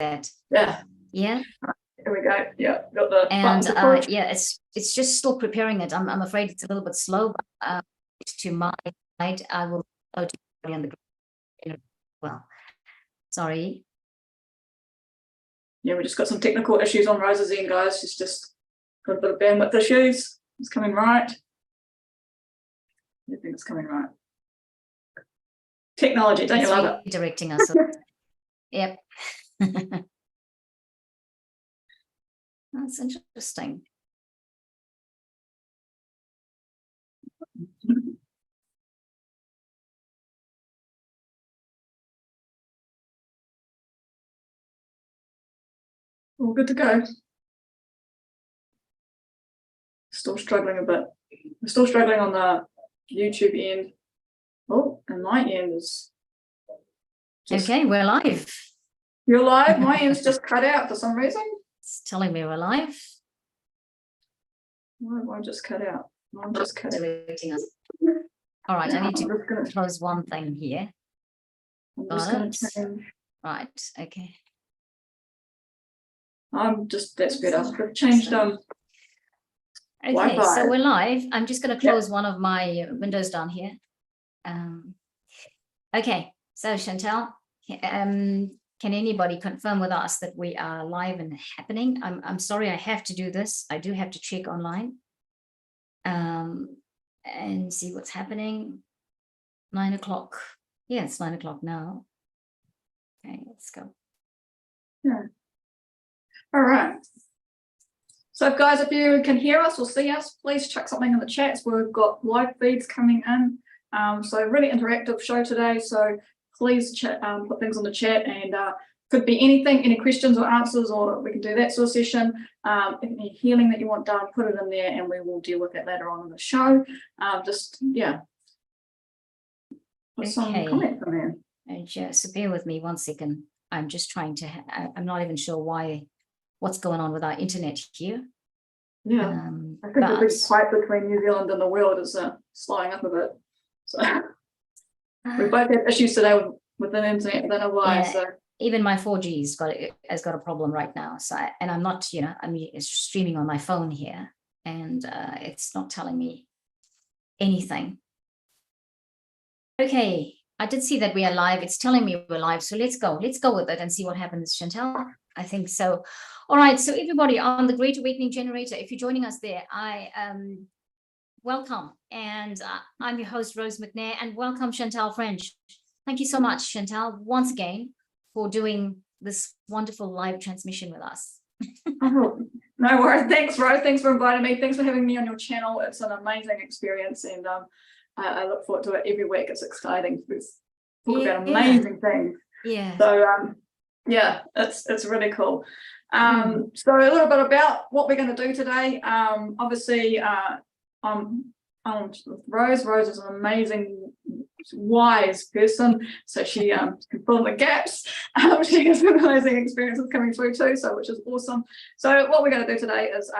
that. Yeah. Yeah. Here we go. Yeah, got the and yeah, it's just still preparing it. I'm afraid it's a little bit slow, but to my side, I will go to on the group. Well, sorry. Yeah, we just got some technical issues on Rose's end, guys. She's just got a bit of bandwidth issues. It's coming right. I think it's coming right. Technology, don't you love it? Directing us. Yep. That's interesting. All good to go. Still struggling a bit. We're still struggling on the YouTube end. Oh, and my end is just... Okay, we're live. You're live? My end's just cut out for some reason. It's telling me we're live. Why just cut out? I'm just cutting. All right, I need to close one thing here. I'm just going to change. Right, okay. That's better. I've changed Okay, Wi-Fi. So we're live. I'm just going to close one of my windows down here. Okay, so Chantelle, can anybody confirm with us that we are live and happening? I'm sorry, I have to do this. I do have to check online and see what's happening. 9 o'clock. Yeah, it's 9 o'clock now. Okay, let's go. Yeah. All right. So guys, if you can hear us or see us, please chuck something in the chats. We've got live feeds coming in. So really interactive show today. So please put things on the chat, and could be anything, any questions or answers, or we can do that sort of session. Any healing that you want done, put it in there and we will deal with that later on in the show. Put some comments in there. And just bear with me 1 second. I'm just trying to, I'm not even sure what's going on with our internet here. Yeah, I think the big fight between New Zealand and the world is slowing up a bit. So we both had issues today with the internet. I don't know why. Yeah, so even my 4G's has got a problem right now. So and I'm not, I'm streaming on my phone here, and it's not telling me anything. Okay, I did see that we are live. It's telling me we're live, so let's go with it and see what happens, Chantelle. I think so. All right, so everybody on the Great Awakening Generator, if you're joining us there, I welcome, and I'm your host, Rose McNair, and welcome, Chantelle French. Thank you so much, Chantelle, once again, for doing this wonderful live transmission with us. Oh, no worries. Thanks, Rose. Thanks for inviting me. Thanks for having me on your channel. It's an amazing experience, and I look forward to it every week. It's exciting. Talk about amazing things. Yeah. So yeah, it's really cool. So a little bit about what we're going to do today. Obviously, I'm with Rose. Rose is an amazing, wise person, so she can fill in the gaps. She has an amazing experiences coming through too, so which is awesome. So what we're going to do today is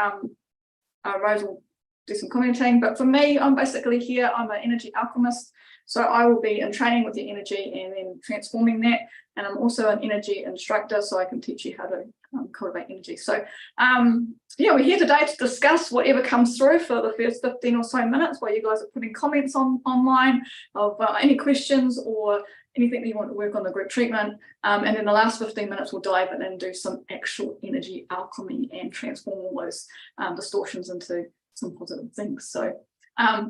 Rose will do some commenting, but for me, I'm basically here. I'm an energy alchemist, so I will be in training with the energy and then transforming that. And I'm also an energy instructor, so I can teach you how to cultivate energy. So yeah, we're here today to discuss whatever comes through for the first 15 or so minutes while you guys are putting comments online of any questions or anything that you want to work on the group treatment. And then the last 15 minutes we'll dive in and do some actual energy alchemy and transform all those distortions into some positive things. So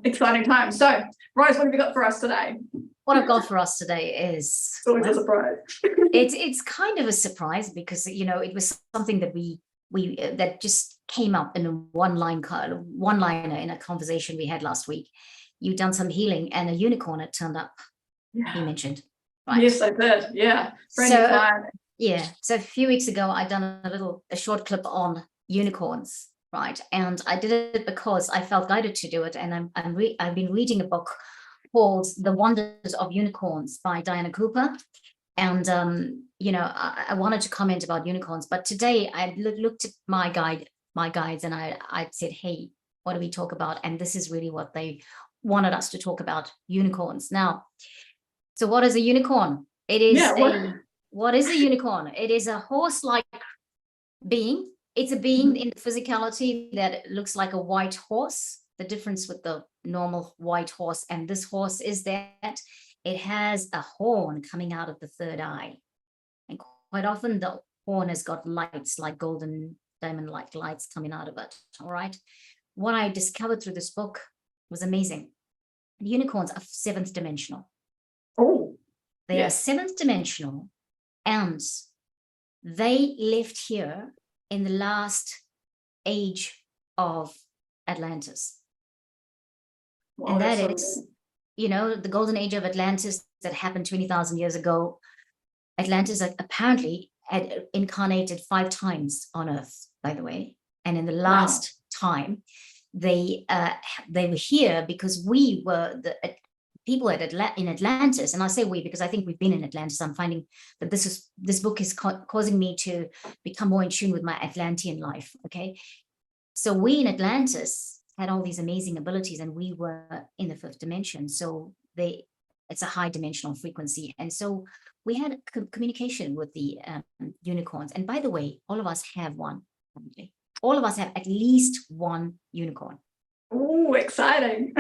exciting times. So Rose, what have you got for us today? What I've got for us today is it's always a surprise. it's kind of a surprise because it was something that we that just came up in a one-liner in a conversation we had last week. You'd done some healing and a unicorn had turned up. Yeah. You mentioned, right? Yes, I did. Yeah. Yeah. So a few weeks ago, I'd done a short clip on unicorns. Right, and I did it because I felt guided to do it, and I've been reading a book called The Wonders of Unicorns by Diana Cooper, and I wanted to comment about unicorns, but today I looked at my guides, and I said, hey, what do we talk about? And this is really what they wanted us to talk about: unicorns. Now, so what is a unicorn? It is what is a unicorn? It is a horse-like being. It's a being in the physicality that looks like a white horse. The difference with the normal white horse and this horse is that it has a horn coming out of the third eye. And quite often the horn has got lights, like golden diamond-like lights coming out of it. All right. What I discovered through this book was amazing. Unicorns are seventh dimensional. Oh, they are seventh dimensional, and they lived here in the last age of Atlantis. wow, And that so is, you know, the golden age of Atlantis that happened 20,000 years ago. Atlantis apparently had incarnated 5 times on Earth, by the way. And in the last time, they were here because we were the people in Atlantis. And I say we because I think we've been in Atlantis. I'm finding that this book is causing me to become more in tune with my Atlantean life. Okay, so we in Atlantis had all these amazing abilities, and we were in the 5th dimension. So it's a high dimensional frequency, and so we had communication with the unicorns. And by the way, all of us have one. All of us have at least one unicorn. Oh, exciting.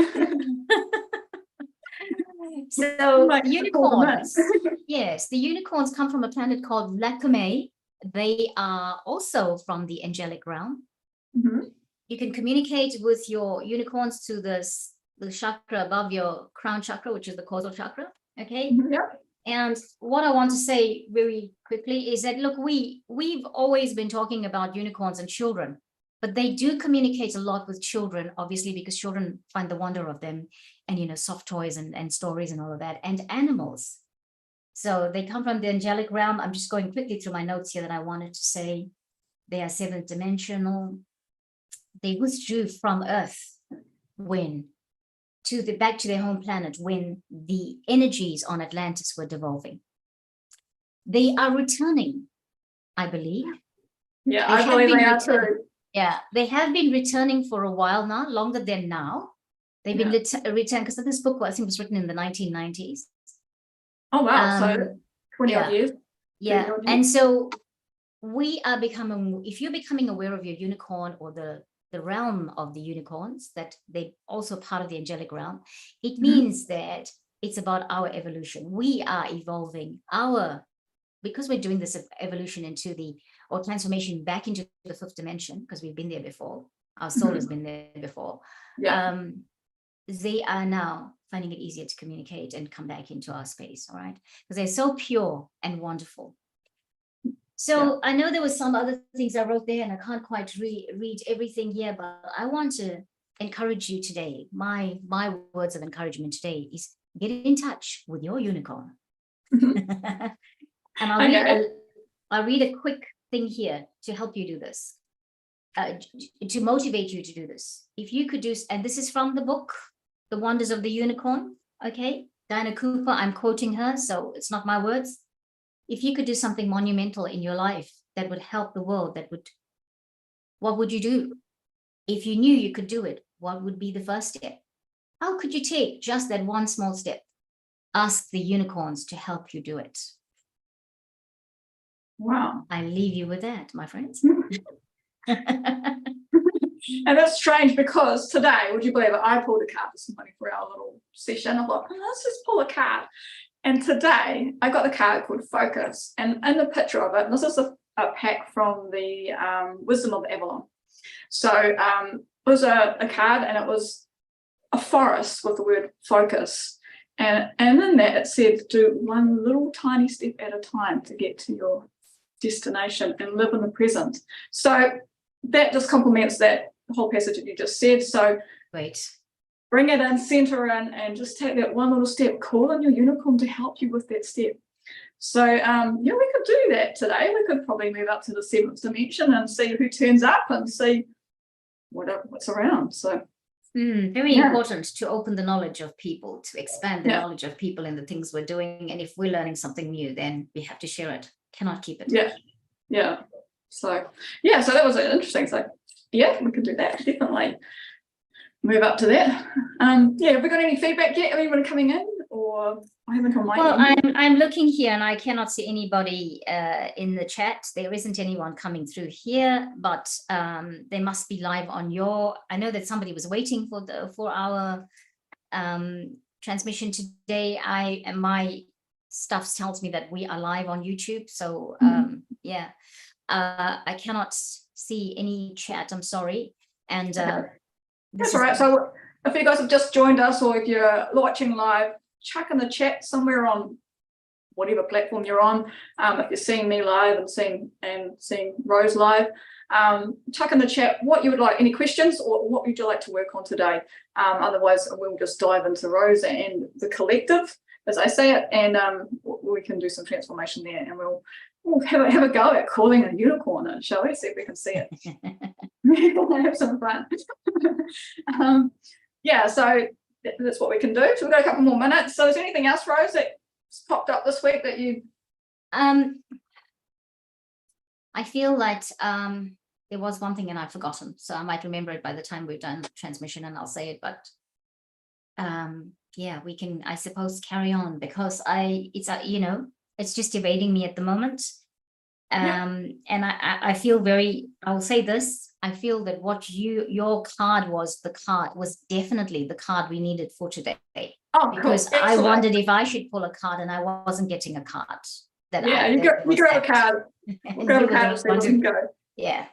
So unicorns, yes, the unicorns come from a planet called Lacome. They are also from the angelic realm. You can communicate with your unicorns to the chakra above your crown chakra, which is the causal chakra. Okay. And what I want to say very quickly is that, look, we've always been talking about unicorns and children, but they do communicate a lot with children, obviously, because children find the wonder of them and, you know, soft toys and stories and all of that, and animals. So they come from the angelic realm. I'm just going quickly through my notes here that I wanted to say. They are 7th dimensional. They withdrew from Earth back to their home planet when the energies on Atlantis were devolving. They are returning, I believe. Yeah, I believe they are too. Yeah, they have been returning for a while now, longer than now. They've been returned because this book, I think, was written in the 1990s. Oh, wow. So 20 odd years. Yeah. And so we are if you're becoming aware of your unicorn or the realm of the unicorns, that they also part of the angelic realm, it means that it's about our evolution. We are evolving because we're doing this evolution or transformation back into the 5th dimension, because we've been there before. Our soul has been there before. They are now finding it easier to communicate and come back into our space, all right? Because they're so pure and wonderful. So I know there were some other things I wrote there, and I can't quite read everything here, but I want to encourage you today. My words of encouragement today is get in touch with your unicorn. And I'll read a quick thing here to help you do this, to motivate you to do this. If you could do, and this is from the book, The Wonders of the Unicorn, okay? Diana Cooper, I'm quoting her, so it's not my words. If you could do something monumental in your life that would help the world, what would you do? If you knew you could do it, what would be the first step? How could you take just that one small step? Ask the unicorns to help you do it. Wow. I leave you with that, my friends. And that's strange because today, would you believe it, I pulled a card this morning for our little session. I thought, let's just pull a card. And today I got the card called Focus, and in the picture of it, this is a pack from the Wisdom of Avalon. So it was a card, and it was a forest with the word focus. And in that it said, do one little tiny step at a time to get to your destination and live in the present. So that just complements that whole passage that you just said. So great. Bring it in, center in, and just take that one little step. Call on your unicorn to help you with that step. So we could do that today. We could probably move up to the 7th dimension and see who turns up and see what's around. So very important to open the knowledge of people, to expand the knowledge of people in the things we're doing. And if we're learning something new, then we have to share it. Cannot keep it. So that was interesting. So we could do that, definitely. Move up to that. Have we got any feedback yet? Anyone coming in? or I haven't on my Well, end. I'm looking here and I cannot see anybody in the chat. There isn't anyone coming through here, but they must be live on your. I know that somebody was waiting for our transmission today. My stuff tells me that we are live on YouTube. So yeah, I cannot see any chat. I'm sorry. And that's all right. So if you guys have just joined us, or if you're watching live, chuck in the chat somewhere on whatever platform you're on. If you're seeing me live and seeing Rose live, chuck in the chat what you would like, any questions, or what would you like to work on today. Otherwise, we'll just dive into Rose and the collective, as I say it, and we can do some transformation there, and we'll have a go at calling a unicorn, shall we? See if we can see it. Have some fun. Yeah, so that's what we can do. So we've got a couple more minutes. So is there anything else, Rose, that's popped up this week that you? I feel like there was one thing and I've forgotten, so I might remember it by the time we've done transmission and I'll say it. But yeah, we can, I suppose, carry on, because it's just evading me at the moment. And I feel very, I will say this, I feel that what your card was definitely the card we needed for today. Oh, because cool. I wondered if I should pull a card and I wasn't getting a card. You grab a card. Grab a card so we can go. Yeah.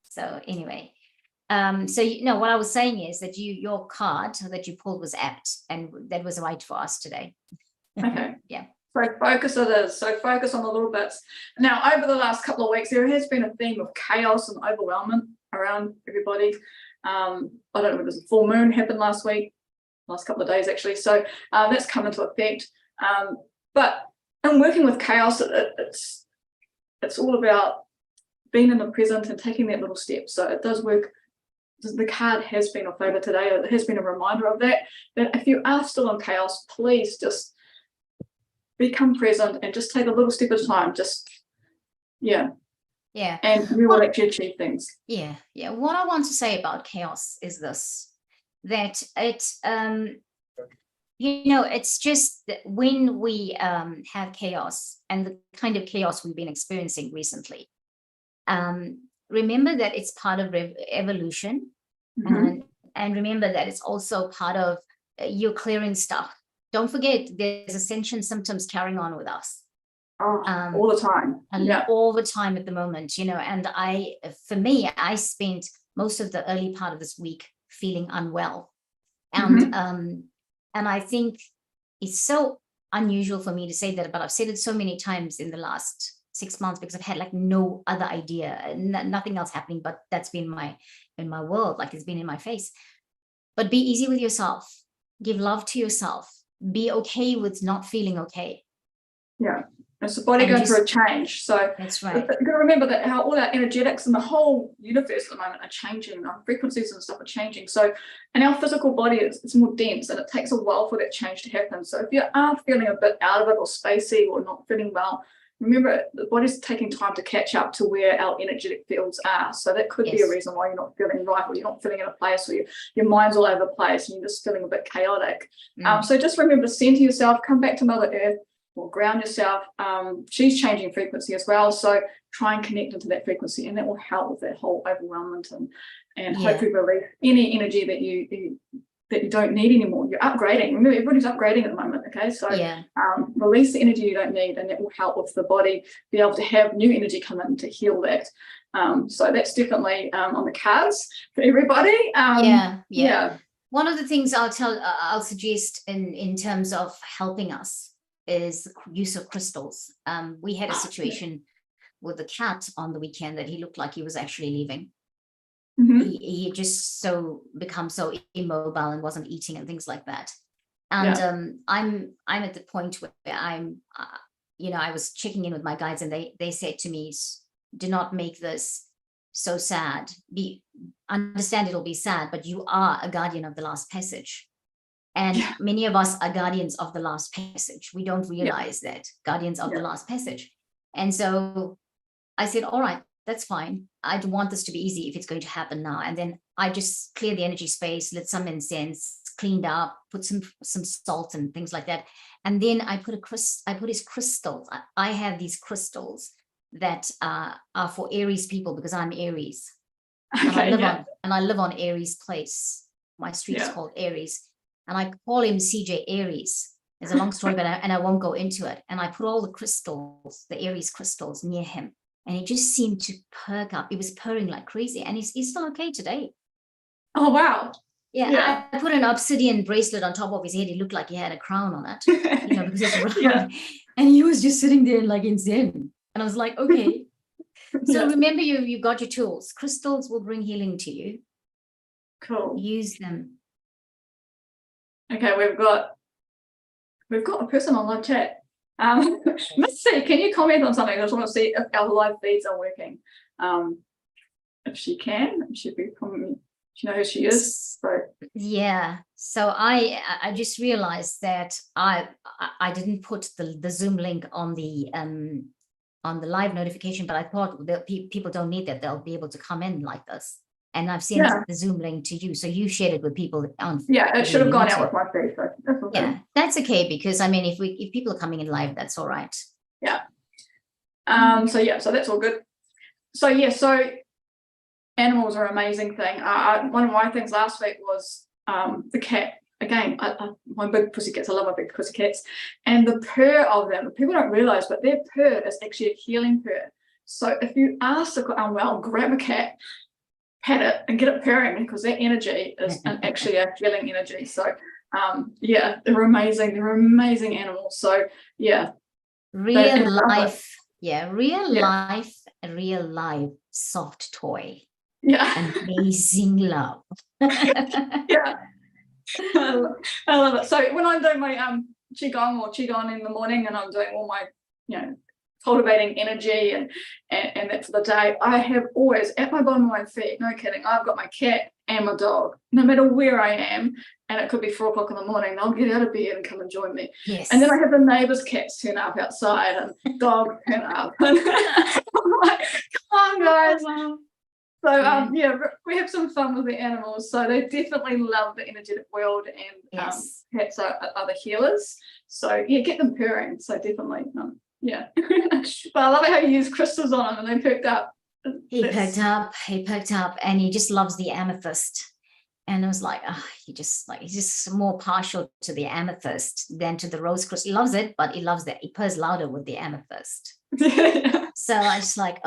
So anyway, so what I was saying is that your card that you pulled was apt, and that was right for us today. Okay. Yeah. So focus it is. So focus on the little bits. Now, over the last couple of weeks, there has been a theme of chaos and overwhelmment around everybody. I don't know if there's a full moon happened last couple of days actually. So that's come into effect. But in working with chaos, it's all about being in the present and taking that little step. So it does work. The card has been a favor today. It has been a reminder of that if you are still in chaos, please just become present and just take a little step at a time. And we will actually achieve things. Yeah. What I want to say about chaos is this, that it's just that when we have chaos, and the kind of chaos we've been experiencing recently, remember that it's part of evolution. And remember that it's also part of you clearing stuff. Don't forget, there's ascension symptoms carrying on with us. All the time. All the time at the moment, and for me, I spent most of the early part of this week feeling unwell. And I think it's so unusual for me to say that, but I've said it so many times in the last 6 months, because I've had like no other idea, nothing else happening, but that's been in my world, like it's been in my face. But be easy with yourself, give love to yourself, be okay with not feeling okay. Yeah. It's the body going through a change. So that's right. You've got to remember that how all our energetics and the whole universe at the moment are changing. Our frequencies and stuff are changing. So in our physical body, it's more dense, and it takes a while for that change to happen. So if you are feeling a bit out of it or spacey or not feeling well, remember the body's taking time to catch up to where our energetic fields are. So that could be a reason why you're not feeling right, or you're not feeling in a place, or your mind's all over the place and you're just feeling a bit chaotic. So just remember to center yourself, come back to Mother Earth, or ground yourself. She's changing frequency as well, so try and connect into that frequency, and that will help with that whole overwhelmment and hopefully release any energy that you don't need anymore. You're upgrading. Remember, everybody's upgrading at the moment. Okay, so release the energy you don't need, and that will help with the body be able to have new energy come in to heal that. So that's definitely on the cards for everybody. One of the things I'll suggest in terms of helping us is the use of crystals. We had a situation with the cat on the weekend that he looked like he was actually leaving. He had just become so immobile and wasn't eating and things like that. And I'm at the point where I'm, I was checking in with my guides, and they said to me, do not make this so sad. Understand it'll be sad, but you are a guardian of the last passage. And many of us are guardians of the last passage. We don't realize that, guardians of the last passage. And so I said, all right, that's fine. I'd want this to be easy if it's going to happen now. And then I just cleared the energy space, lit some incense, cleaned up, put some salt and things like that. And then I put his crystals. I have these crystals that are for Aries people because I'm Aries. And Okay, I live on Aries Place. My street's called Aries. And I call him CJ Aries. It's a long story, but I won't go into it. And I put all the crystals, the Aries crystals, near him. And he just seemed to perk up. He was purring like crazy. And he's still okay today. Oh, wow. Yeah, I put an obsidian bracelet on top of his head. He looked like he had a crown on it, because it's round. And he was just sitting there like in zen. And I was like, okay. So remember, you got your tools. Crystals will bring healing to you. Cool. Use them. Okay, we've got a person on live chat. Let's see, can you comment on something? I just want to see if our live feeds are working. If she can, she'd be commenting. You know who she is? So. Yeah. So I just realized that I didn't put the Zoom link on the live notification, but I thought that people don't need that. They'll be able to come in like this. And I've sent the Zoom link to you, so you shared it with people. It should have gone out with my feed. So that's okay. Yeah, that's okay, because I mean, if people are coming in live, that's all right. Yeah. So that's all good. So animals are an amazing thing. One of my things last week was the cat. Again, my big pussycats. I love my big pussycats, and the purr of them. People don't realize, but their purr is actually a healing purr. So if you ask the unwell, grab a cat, pet it, and get it purring, because their energy is actually a healing energy. So they're amazing. They're amazing animals. So real life. Yeah, real life soft toy. Yeah. Amazing love. Yeah. I love it. So when I'm doing my qigong in the morning, and I'm doing all my cultivating energy and that for the day, I have always at my bottom of my feet, no kidding, I've got my cat and my dog. No matter where I am, and it could be 4 o'clock in the morning, they'll get out of bed and come and join me. Yes. And then I have the neighbours' cats turn up outside and dogs turn up. And I'm like, come on, guys. So we have some fun with the animals. So they definitely love the energetic world, and cats are the healers. So get them purring. So definitely, But I love it how you use crystals on them and they perked up. He perked up, and he just loves the amethyst. And I was like, he's just more partial to the amethyst than to the rose crystal. He loves it, but he loves that. He purrs louder with the amethyst. So I just like,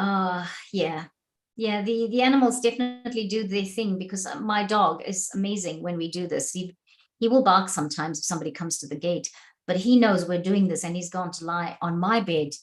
the animals definitely do their thing, because my dog is amazing when we do this. He will bark sometimes if somebody comes to the gate, but he knows we're doing this, and he's gone to lie on my bed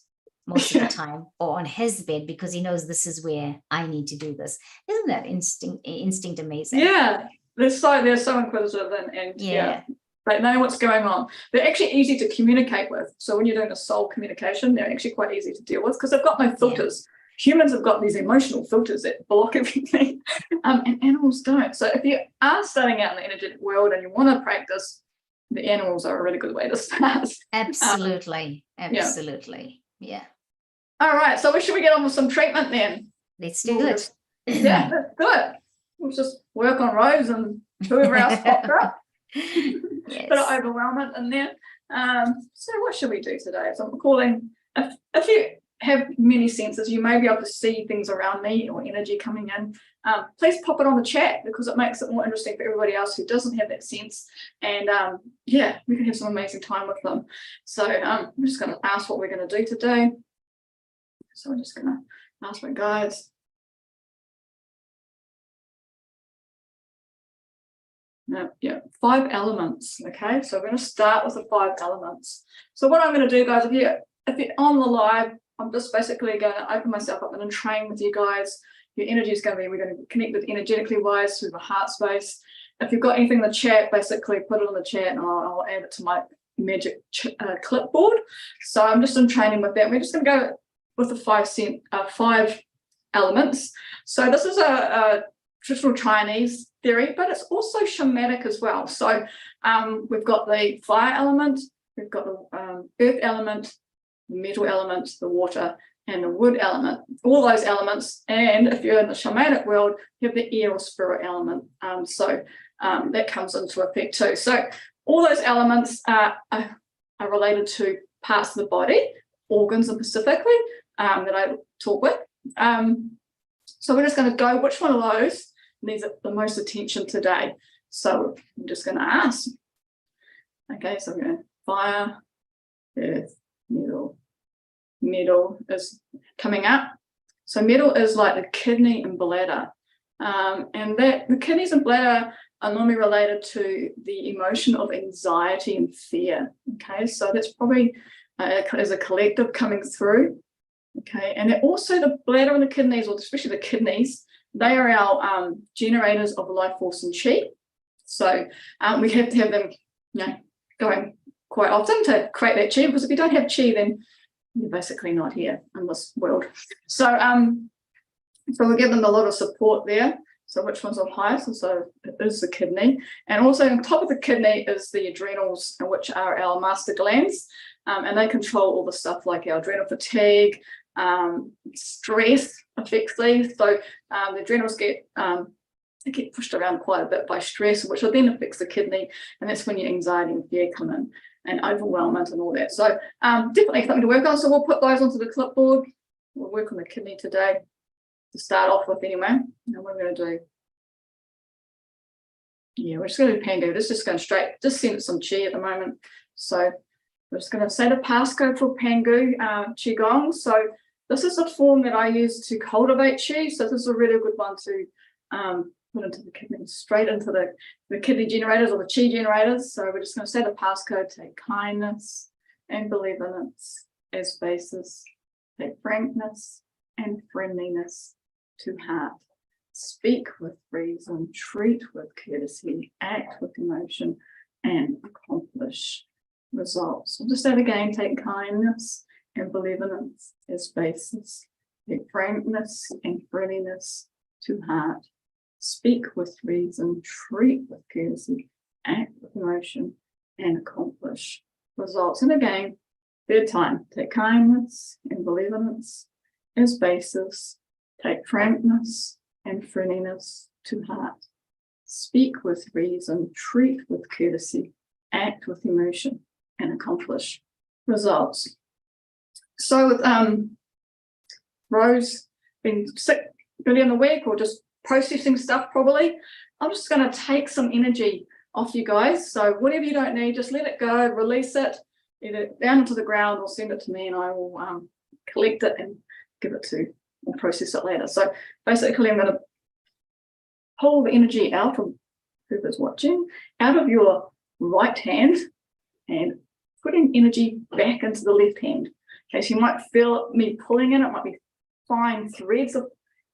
most of the time, or on his bed, because he knows this is where I need to do this. Isn't that instinct amazing? Yeah, they're so inquisitive, and they know what's going on. They're actually easy to communicate with. So when you're doing a soul communication, they're actually quite easy to deal with, because they've got no filters. Humans have got these emotional filters that block everything, and animals don't. So if you are starting out in the energetic world and you want to practice, the animals are a really good way to start. Absolutely. Yeah. All right. So should we get on with some treatment then? Let's do it. Yeah, let's do it. We'll just work on Rose and whoever else popped up. Bit of overwhelmment in there. So what should we do today? So I'm calling, if you have many senses, you may be able to see things around me or energy coming in. Please pop it on the chat, because it makes it more interesting for everybody else who doesn't have that sense. And we can have some amazing time with them. So I'm just going to ask what we're going to do today. So I'm just going to ask my guides. No, 5 elements. Okay, so we're going to start with the 5 elements. So what I'm going to do, guys, if you're on the live, I'm just basically going to open myself up and train with you guys. Your energy is going to be, we're going to connect with energetically wise through the heart space. If you've got anything in the chat, basically put it in the chat, and I'll add it to my magic clipboard. So I'm just in training with that. We're just going to go with the 5 elements. So this is a traditional Chinese theory, but it's also shamanic as well. So we've got the fire element, we've got the earth element, the metal element, the water, and the wood element, all those elements. And if you're in the shamanic world, you have the air or spirit element. So that comes into effect too. So all those elements are related to parts of the body, organs specifically, that I talk with. So we're just going to go, which one of those needs the most attention today? So I'm just going to ask. Okay, so I'm going to fire, earth, metal. Metal is coming up. So metal is like the kidney and bladder. And that the kidneys and bladder are normally related to the emotion of anxiety and fear. Okay, so that's probably as a collective coming through. Okay, and then also the bladder and the kidneys, or especially the kidneys, they are our generators of life force and chi. So we have to have them, going quite often to create that chi, because if you don't have chi, then you're basically not here in this world. So we'll give them a lot of support there. So which one's on highest? So it is the kidney. And also on top of the kidney is the adrenals, which are our master glands. And they control all the stuff like our adrenal fatigue, stress affects these. So the adrenals get pushed around quite a bit by stress, which then affects the kidney. And that's when your anxiety and fear come in, and overwhelmment and all that. So definitely something to work on. So we'll put those onto the clipboard. We'll work on the kidney today to start off with anyway. And what we're going to do, we're just going to do Pangu. It's just going straight, just send it some chi at the moment. So we're just going to say the passcode for Pangu Qigong. So this is a form that I use to cultivate chi. So this is a really good one to put into the kidney, straight into the kidney generators or the chi generators. So we're just going to say the passcode, take kindness and benevolence as basis, take frankness and friendliness to heart, speak with reason, treat with courtesy, act with emotion, and accomplish results. I'll just say it again, take kindness and benevolence as basis, take frankness and friendliness to heart, speak with reason, treat with courtesy, act with emotion, and accomplish results. And again, third time, take kindness and benevolence as basis, take frankness and friendliness to heart, speak with reason, treat with courtesy, act with emotion, and accomplish results. So with Rose being sick early in the week, or just processing stuff probably, I'm just going to take some energy off you guys. So whatever you don't need, just let it go, release it, either down into the ground or send it to me, and I will collect it and give it to, or process it later. So basically I'm going to pull the energy out of whoever's watching, out of your right hand, and putting energy back into the left hand. Okay, so you might feel me pulling in, it might be fine threads of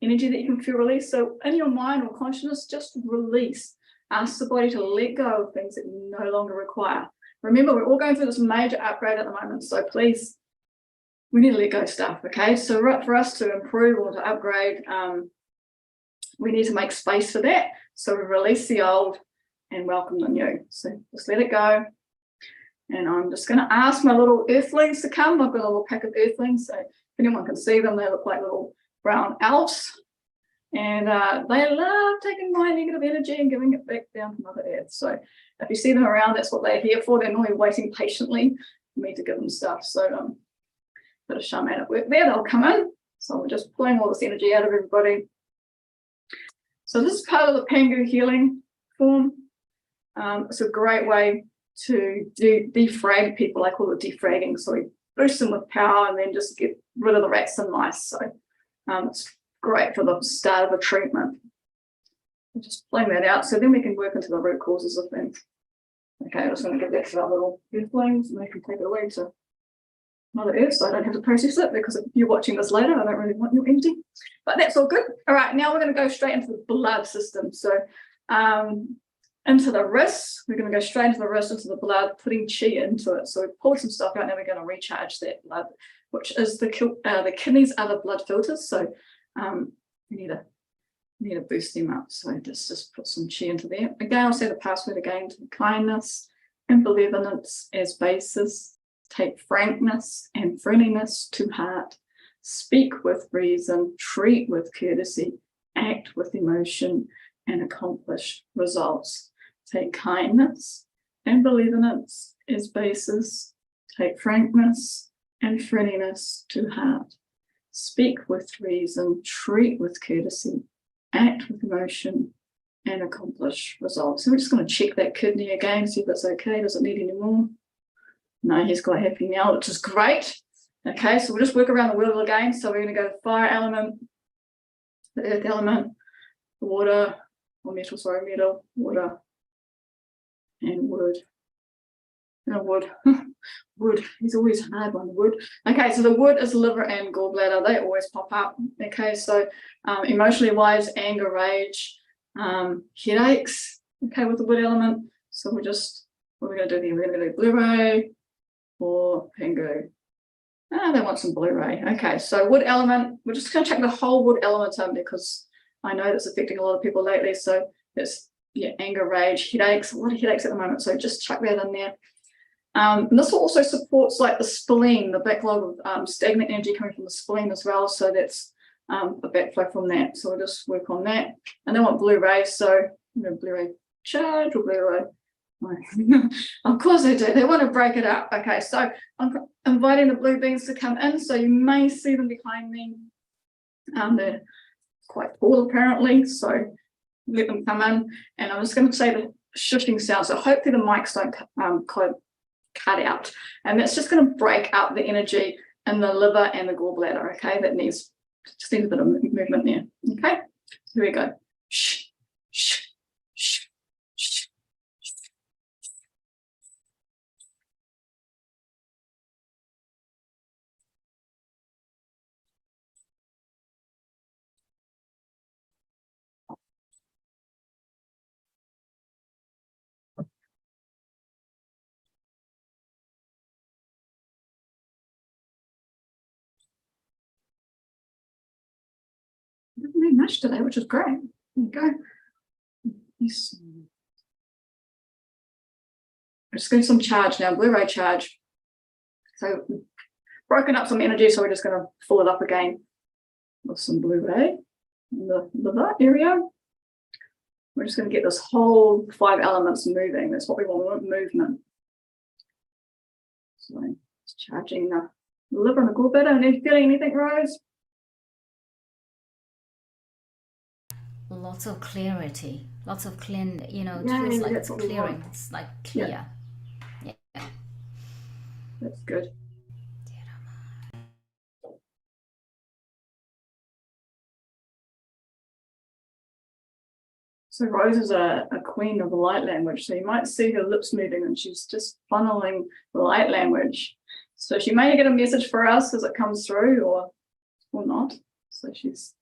energy that you can feel release. So in your mind or consciousness, just release. Ask the body to let go of things that you no longer require. Remember, we're all going through this major upgrade at the moment, so please, we need to let go of stuff, okay? So for us to improve or to upgrade, we need to make space for that. So we release the old and welcome the new. So just let it go. And I'm just going to ask my little earthlings to come. I've got a little pack of earthlings, so if anyone can see them, they look like little brown elves. And they love taking my negative energy and giving it back down to Mother Earth. So if you see them around, that's what they're here for. They're normally waiting patiently for me to give them stuff. So bit of shamanic work there, they'll come in. So we're just pulling all this energy out of everybody. So this is part of the Pangu healing form. It's a great way to defrag people. I call it defragging. So we boost them with power and then just get rid of the rats and mice. So it's great for the start of a treatment. Just playing that out, so then we can work into the root causes of things. Okay, I'm just going to give that to our little earthlings, and they can take it away to Mother Earth, so I don't have to process it, because if you're watching this later, I don't really want your energy. But that's all good. All right, now we're going to go straight into the blood system. So into the wrists, we're going to go straight into the wrist, into the blood, putting chi into it. So we pulled some stuff out, now we're going to recharge that blood, which is the kidneys are the blood filters. So we need to boost them up. So just put some chi into there. Again, I'll say the password again, to kindness and benevolence as basis, take frankness and friendliness to heart, speak with reason, treat with courtesy, act with emotion, and accomplish results. Take kindness and believe in it as basis. Take frankness and friendliness to heart. Speak with reason, treat with courtesy, act with emotion, and accomplish results. So we're just going to check that kidney again, see if it's okay. Does it need any more? No, he's quite happy now, which is great. Okay, so we'll just work around the wheel again. So we're going to go to fire element, the earth element, the water, or metal, sorry, metal, water, and wood. No, wood. Wood. He's always hard one, wood. Okay, so the wood is liver and gallbladder. They always pop up. Okay, so emotionally wise, anger, rage, headaches, okay, with the wood element. So we're just, what are we going to do here? We're going to do Blu-ray or Pingu. They want some Blu-ray. Okay, so wood element, we're just going to check the whole wood element in because I know that's affecting a lot of people lately. So it's, yeah, anger, rage, headaches, a lot of headaches at the moment. So just chuck that in there. And this also supports like the spleen, the backlog of stagnant energy coming from the spleen as well. So that's a backflow from that. So we'll just work on that. And they want Blu-ray. So, you know, Blu-ray charge or Blu-ray. Of course they do. They want to break it up. Okay, so I'm inviting the blue beings to come in. So you may see them behind me. They're quite tall apparently. So let them come in. And I'm just going to say the shifting sound. So hopefully the mics don't cut out. And that's just going to break up the energy in the liver and the gallbladder. Okay, that needs just needs a bit of movement there. Okay, so here we go. Shh, shh, shh, shh. Didn't need much today, which is great. There you go. Yes. I'm just getting some charge now, Blu-ray charge. So broken up some energy, so we're just going to fill it up again with some Blu-ray in the liver area. We're just going to get this whole 5 elements moving. That's what we want, movement. So it's charging the liver and the gallbladder. Are you feeling anything, Rose? Lots of clarity, lots of clean, you know, it Yeah, feels like that's it's what we clearing, want. it's like clear. Yeah. That's good. So Rose is a queen of the light language. So you might see her lips moving and she's just funneling the light language. So she may get a message for us as it comes through or not. So she's,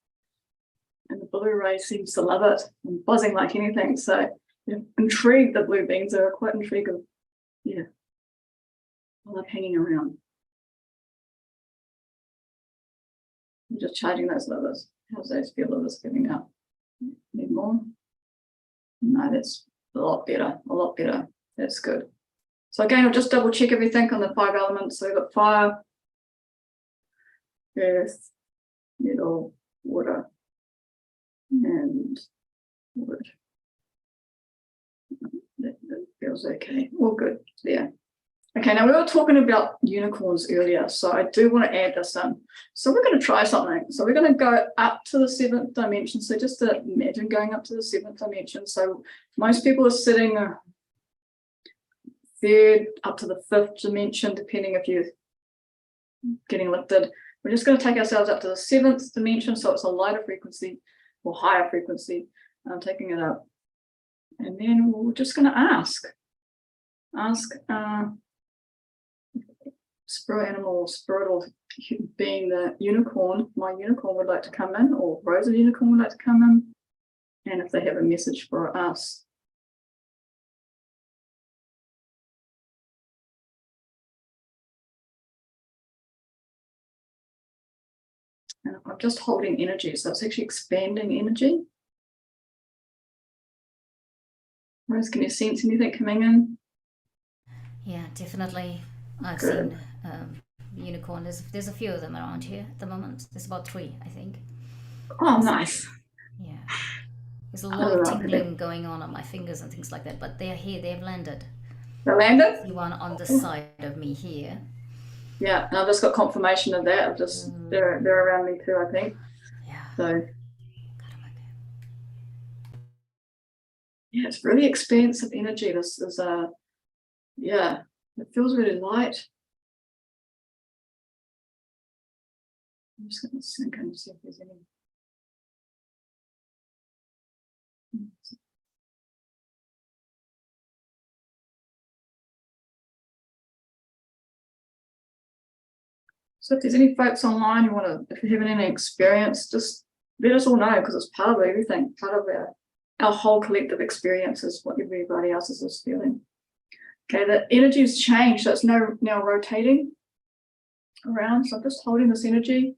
and the Blu-ray seems to love it and buzzing like anything. So yeah, intrigued, the blue beings are quite intrigued of, yeah, I love hanging around. I'm just charging those livers. How's those feel livers giving up? Need more? No, that's a lot better, a lot better. That's good. So again, I'll just double check everything on the 5 elements. So we've got fire, earth, metal, water, and wood. That feels okay. All good there. Okay, now we were talking about unicorns earlier, so I do want to add this in. So we're going to try something. So we're going to go up to the 7th dimension. So just imagine going up to the 7th dimension. So most people are sitting 3rd up to the 5th dimension, depending if you're getting lifted. We're just going to take ourselves up to the 7th dimension, so it's a lighter frequency or higher frequency. I'm taking it up. And then we're just going to ask spirit animal, spiritual being, the unicorn, my unicorn would like to come in, or Rose's unicorn would like to come in, and if they have a message for us. And I'm just holding energy, so it's actually expanding energy. Rose, can you sense anything coming in? Yeah, definitely. I've Good. seen unicorn. There's a few of them around here at the moment. There's about 3, I think. Oh, nice. Yeah. There's a lot of tingling going on my fingers and things like that, but they're here, they've landed. They landed? The one on the side of me here. Yeah, and I've just got confirmation of that. I've just they're around me too, I think. Yeah. So yeah, it's really expansive energy. This is yeah, it feels really light. I'm just going to sink in and see if there's any. So if there's any folks online who want to, if you're having any experience, just let us all know, because it's part of everything, part of our whole collective experience is what everybody else is feeling. Okay, the energy's changed, so it's now rotating around. So I'm just holding this energy,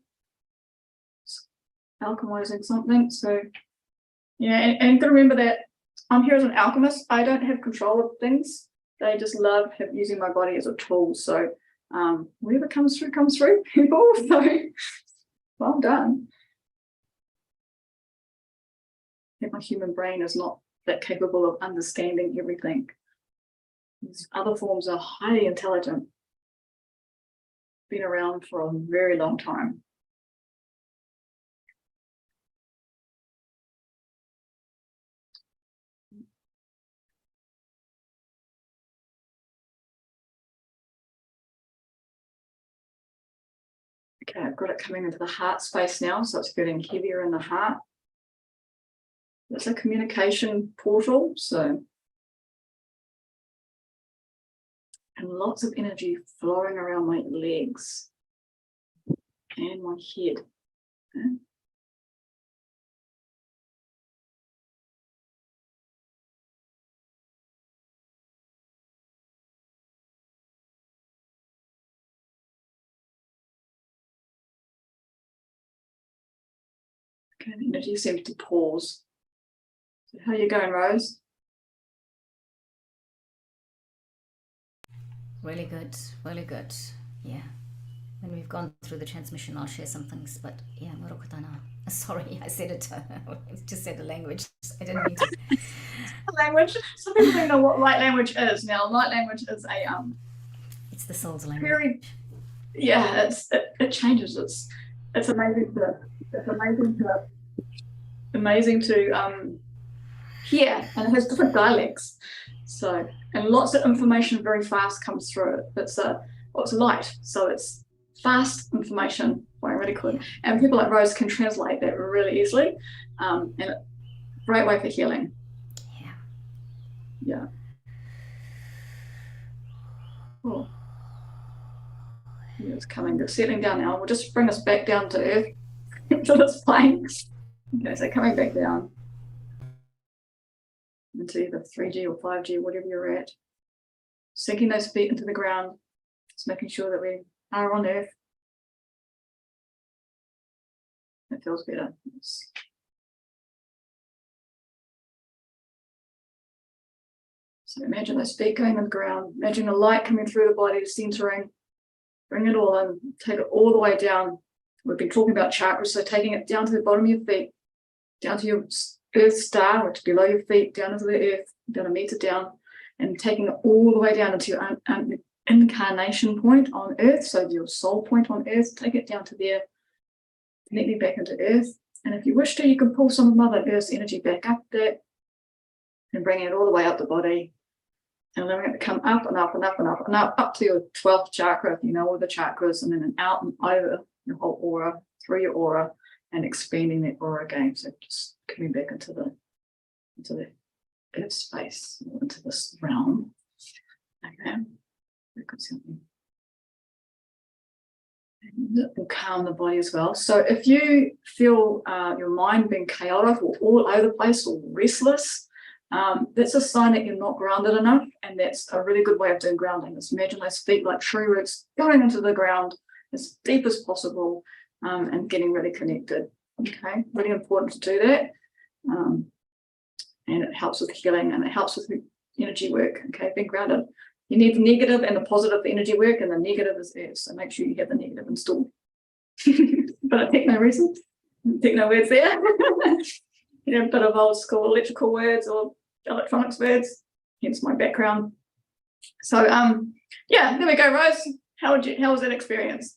alchemizing something. So yeah, and you've got to remember that I'm here as an alchemist. I don't have control of things. They just love using my body as a tool. So whatever comes through, people. So well done. I think my human brain is not that capable of understanding everything. These other forms are highly intelligent, been around for a very long time. Okay, I've got it coming into the heart space now, so it's feeling heavier in the heart. It's a communication portal, so and lots of energy flowing around my legs and my head. Okay. Okay, the energy seems to pause. So how are you going, Rose? Really good, really good. Yeah. When we've gone through the transmission, I'll share some things, but yeah, Morokotana. Sorry, I said it. Just said the language. I didn't mean to. Language. Some people don't know what light language is. Now, light language is a It's the soul's language. very, yeah. It changes. It's amazing to hear, and it has different dialects. So, and lots of information very fast comes through it. It's light, so it's fast information. Quite really good, and people like Rose can translate that really easily, and a great way for healing. Yeah. Cool. It's coming, it's settling down now. We'll just bring us back down to earth, to this plane. Okay, so coming back down into either 3G or 5G, whatever you're at. Sinking those feet into the ground, just making sure that we are on earth. It feels better. So imagine those feet going on the ground. Imagine the light coming through the body, centering. Bring it all in, take it all the way down. We've been talking about chakras, so taking it down to the bottom of your feet, down to your earth star, which is below your feet, down into the earth, down a meter down, and taking it all the way down into your incarnation point on earth, so your soul point on earth, take it down to there, connecting back into earth. And if you wish to, you can pull some of Mother Earth's energy back up there and bring it all the way up the body. And allowing it to come up and up and up and up and up to your 12th chakra, if you know all the chakras, and then out and over your whole aura, through your aura, and expanding that aura again. So just coming back into the earth space, into this realm. Okay. And it will calm the body as well. So if you feel your mind being chaotic or all over the place or restless, that's a sign that you're not grounded enough, and that's a really good way of doing grounding. Is imagine those feet like tree roots going into the ground as deep as possible, and getting really connected. Okay, really important to do that, and it helps with healing and it helps with energy work. Okay, being grounded. You need the negative and the positive for energy work, and the negative is there. So make sure you have the negative installed. But I techno reason, techno words there. a bit of old school electrical words or electronics words, hence my background. So yeah, there we go, Rose. How was that experience?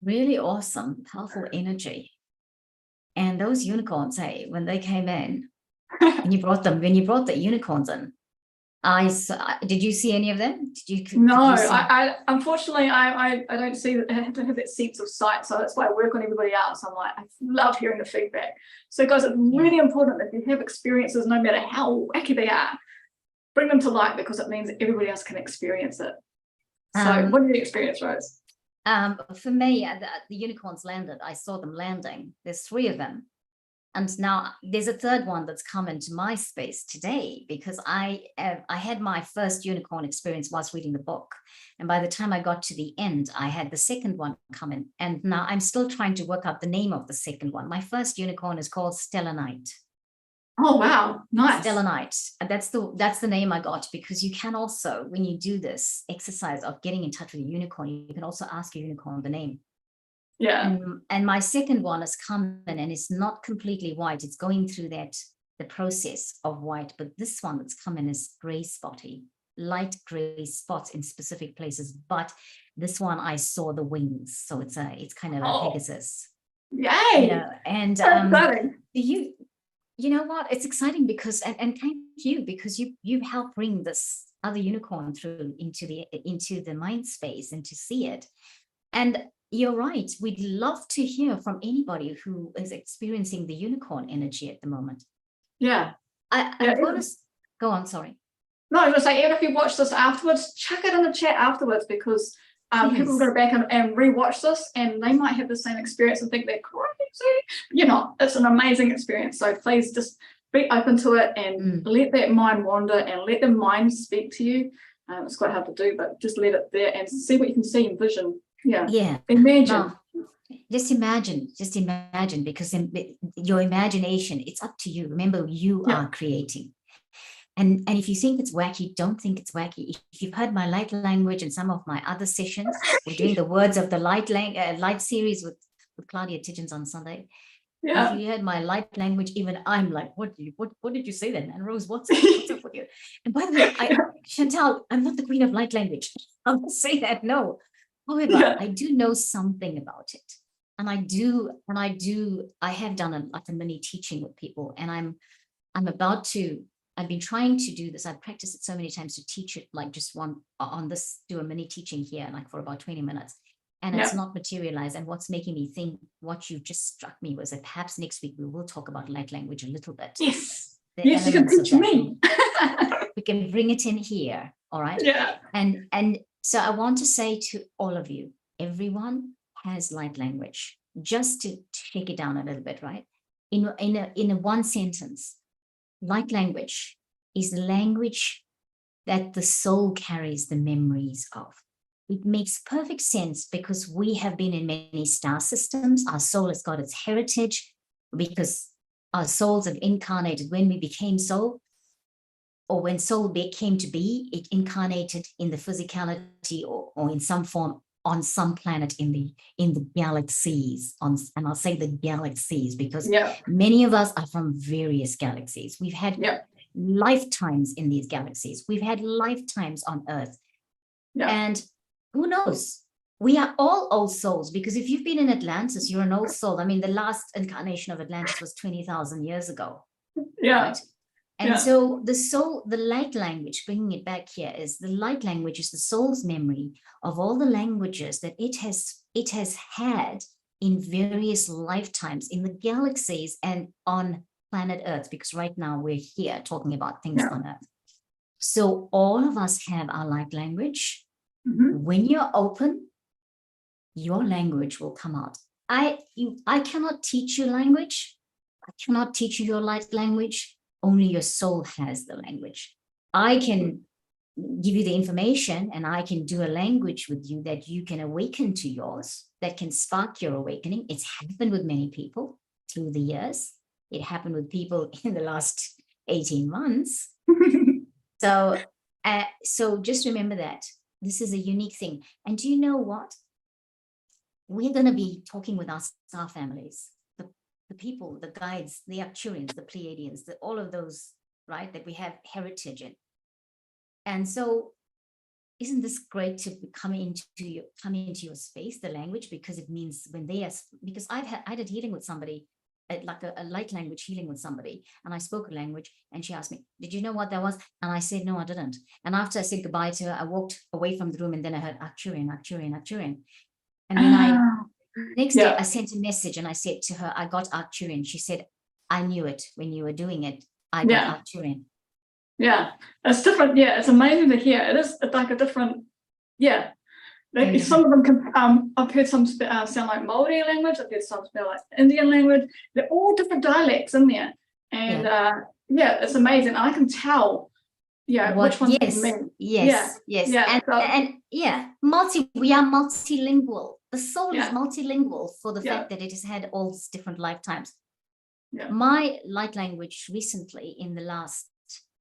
Really awesome, powerful energy. And those unicorns, hey, when they came in, when you brought the unicorns in, did you see any of them? No, see? I unfortunately I don't see that. I don't have that sense of sight, so that's why I work on everybody else. I'm like, I love hearing the feedback. So guys, it's really important that if you have experiences, no matter how wacky they are, bring them to light, because it means that everybody else can experience it. So what did you experience, Rose? For me, the unicorns landed. I saw them landing. There's 3 of them. And now there's a 3rd one that's come into my space today, because I had my first unicorn experience whilst reading the book. And by the time I got to the end, I had the 2nd one come in. And now I'm still trying to work out the name of the 2nd one. My first unicorn is called Stellanite. Oh, wow. Nice. Stellanite. That's the name I got, because you can also, when you do this exercise of getting in touch with a unicorn, you can also ask your unicorn the name. Yeah. And my 2nd one has come in, and it's not completely white. It's going through the process of white, but this one that's come in is gray spotty, light gray spots in specific places. But this one, I saw the wings, so it's kind of a Pegasus. Yay! And you know what? It's exciting because and thank you, because you helped bring this other unicorn through into the mind space and to see it. And you're right. We'd love to hear from anybody who is experiencing the unicorn energy at the moment. Yeah. I want to go on. Sorry. No, I was going to say, even if you watch this afterwards, chuck it in the chat afterwards, because people go back and rewatch this, and they might have the same experience and think they're crazy. You're not. It's an amazing experience. So please just be open to it and let that mind wander and let the mind speak to you. It's quite hard to do, but just let it there and see what you can see in vision. Yeah. Imagine. No, just imagine, because your imagination, it's up to you. Remember, you are creating. And if you think it's wacky, don't think it's wacky. If you've heard my light language and some of my other sessions, we're doing the Words of the Light series with Claudia Tidgens on Sunday. Yeah. If you heard my light language, even I'm like, what did you say then? And Rose, what's up with you? And by the way, Chantelle, I'm not the queen of light language. I will say that, no. However, I do know something about it. And I have done a mini teaching with people, and I've been trying to do this. I've practiced it so many times to teach it, like just one on this, do a mini teaching here, like for about 20 minutes. And it's not materialized. And what's making me think what you just struck me was that perhaps next week we will talk about light language a little bit. Yes. Yes, you can teach me. We can bring it in here. All right. Yeah. And so I want to say to all of you, everyone has light language. Just to take it down a little bit, right? In a one sentence, light language is the language that the soul carries the memories of. It makes perfect sense because we have been in many star systems. Our soul has got its heritage because our souls have incarnated when we became soul, or when soul came to be, it incarnated in the physicality or in some form on some planet in the galaxies. And I'll say the galaxies because many of us are from various galaxies. We've had lifetimes in these galaxies. We've had lifetimes on Earth. And who knows? We are all old souls, because if you've been in Atlantis, you're an old soul. I mean, the last incarnation of Atlantis was 20,000 years ago. Yeah. Right? And so the soul, the light language, bringing it back here, is the light language is the soul's memory of all the languages that it has had in various lifetimes in the galaxies and on planet Earth, because right now we're here talking about things on Earth. So all of us have our light language. When you're open, your language will come out. I cannot teach you language. I cannot teach you your light language. Only your soul has the language. I can give you the information, and I can do a language with you that you can awaken to yours, that can spark your awakening. It's happened with many people through the years. It happened with people in the last 18 months. So just remember that this is a unique thing. And do you know what? We're going to be talking with our star families. The the people, the guides, the Arcturians, the Pleiadians, all of those, right, that we have heritage in. And so isn't this great to come into your space, the language, because it means when they are, because I did healing with somebody, like a light language healing with somebody, and I spoke a language, and she asked me, did you know what that was? And I said, no, I didn't. And after I said goodbye to her, I walked away from the room, and then I heard Arcturian. And then next day I sent a message and I said to her, I got Arcturian. She said, I knew it when you were doing it. I got Arcturian. Yeah, it's different. Yeah, it's amazing to hear. It is like a different, some of them can, I've heard some sound like Maori language. I've heard some sound like Indian language. They're all different dialects in there. And it's amazing. I can tell, which ones mean. Yes. We are multilingual. The soul is multilingual for the fact that it has had all these different lifetimes. Yeah. My light language recently in the last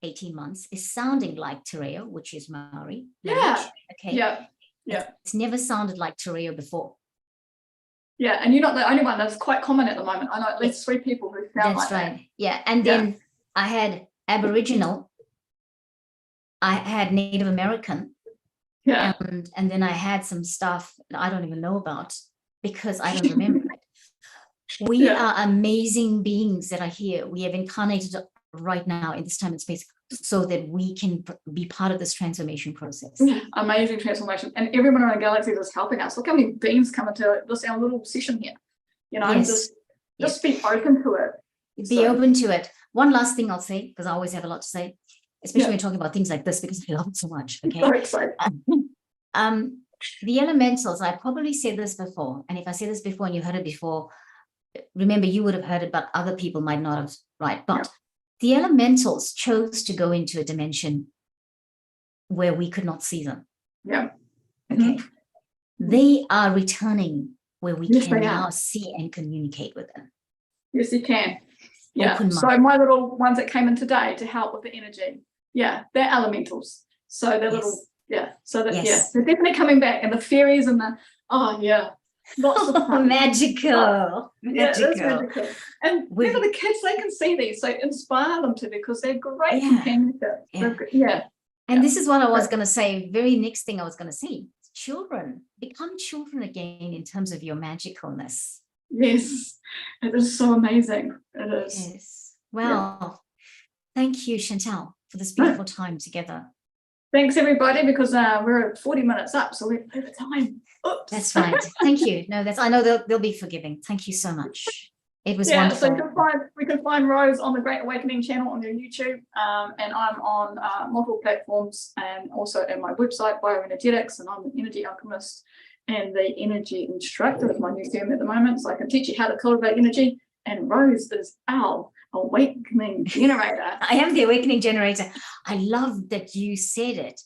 18 months is sounding like Te Reo, which is Maori language. Okay. Yeah. It's never sounded like Te Reo before. Yeah, and you're not the only one. That's quite common at the moment. I know at least 3 people who sound like that. That's right. Yeah. And then I had Aboriginal, I had Native American, and then I had some stuff that I don't even know about because I don't remember it. We are amazing beings that are here. We have incarnated right now in this time and space so that we can be part of this transformation process. Amazing transformation. And everyone in our galaxy is helping us. Look how many beings come into this, our little session here. Just be open to it. Be open to it. One last thing I'll say, because I always have a lot to say, especially when we're talking about things like this, because I love it so much. Okay. So excited. The elementals, I probably said this before, and if I said this before and you heard it before, remember you would have heard it, but other people might not have, right? But the elementals chose to go into a dimension where we could not see them. Yeah. Okay. They are returning where we can now see and communicate with them. Yes, you can. Yeah. So my little ones that came in today to help with the energy, they're elementals. So they're little, so that they're definitely coming back, and the fairies and the lots of magical. It's magical. And remember, the kids, they can see these, so inspire them to, because they're great companionship. And this is what I was going to say. Very next thing I was going to say, children, become children again in terms of your magicalness. Yes, it is so amazing. It is. Yes. Well, thank you, Chantelle, for this beautiful time together. Thanks, everybody, because we're 40 minutes up, so we're over time. Oops. That's right. Thank you. No, I know they'll be forgiving. Thank you so much. It was wonderful. So we can find Rose on the Great Awakening channel on their YouTube, and I'm on multiple platforms, and also at my website, Bioenergetics, and I'm an energy alchemist and the energy instructor of my new term at the moment, so I can teach you how to cultivate energy. And Rose is our awakening generator. I am the awakening generator. I love that you said it.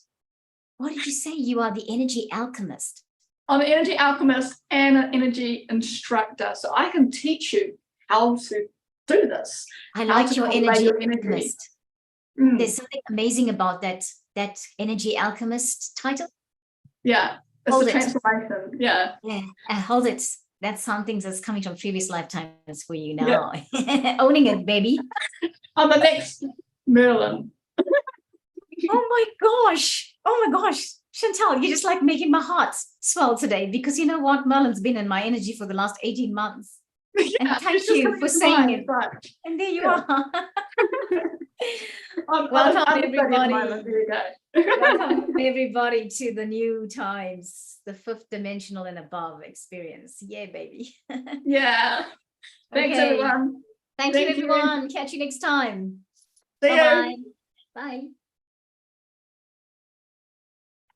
What did you say? You are the energy alchemist. I'm an energy alchemist and an energy instructor, so I can teach you how to do this. I like your energy alchemist. There's something amazing about that energy alchemist title. Yeah, it's the transformation. Yeah. Hold it. That's something that's coming from previous lifetimes for you now. Owning it, baby. I'm the next Merlin. Oh my gosh. Chantelle, you're just like making my heart swell today, because you know what? Merlin's been in my energy for the last 18 months. And thank you for saying it. Right. And there you are. Welcome, everybody. Welcome, everybody, to the new times, the 5th dimensional and above experience. Yeah, baby. Thanks, everyone. Thank you, everyone. Catch you next time. See Bye-bye. you. Bye.